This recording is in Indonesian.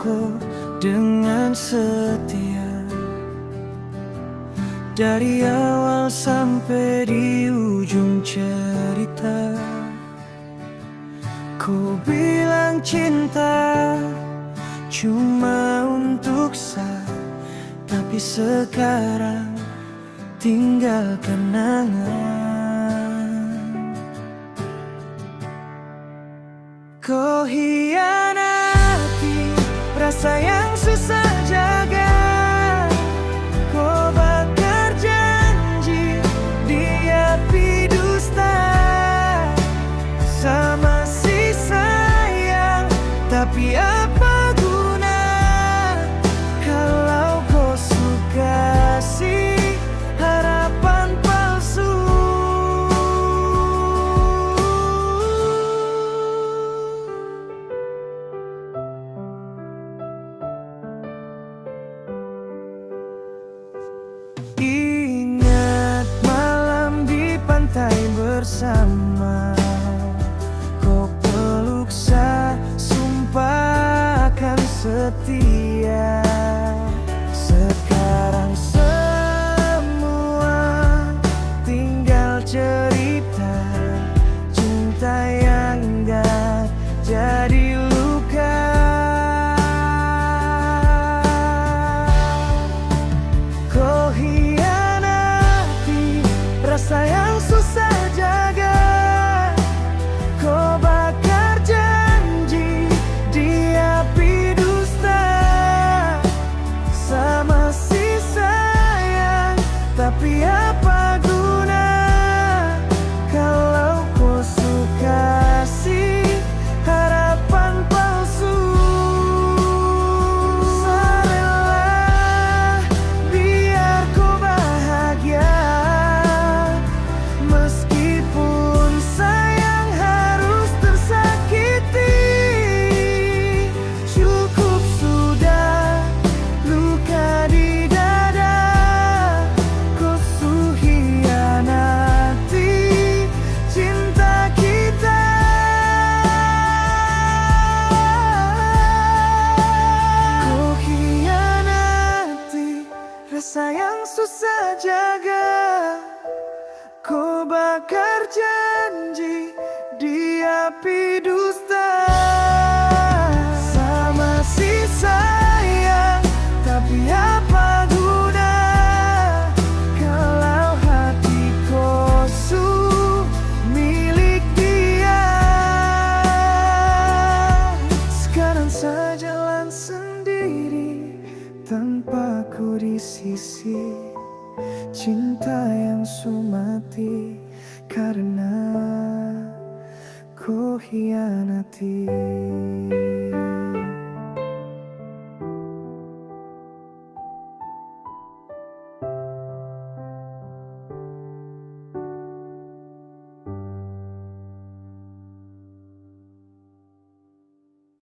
aku dengan setia. Dari awal sampai di ujung cerita, ku bilang cinta cuma untuk saat, tapi sekarang tinggal kenangan. Kau hianati rasa yang susah jaga. Kau bakar janji, dia dusta. Sama si sayang, tapi apa guna kalau kau suka si harapan palsu. Ingat malam di pantai bersama, kau peluk saya, sumpah akan setia. Sekarang semua tinggal cerita, cinta yang gak jadi luka. Kau hianati rasa yang susah jaga. Kau bakar janji, dia dusta. Sama si sayang, tapi apa guna kalau kau suka si harapan palsu. Sarela biar kau bahagia, meskipun sayang harus tersakiti. Cukup sudah luka di dada, kau hianati cinta kita. Kau hianati rasa yang susah jaga. Kau bakar janji, dia dusta. Sama si sayang, tapi apa guna kalau hati kosong milik dia. Sekarang saya jalan sendiri tanpa ku di sisi. Cinta yang sumati karena ku hianati.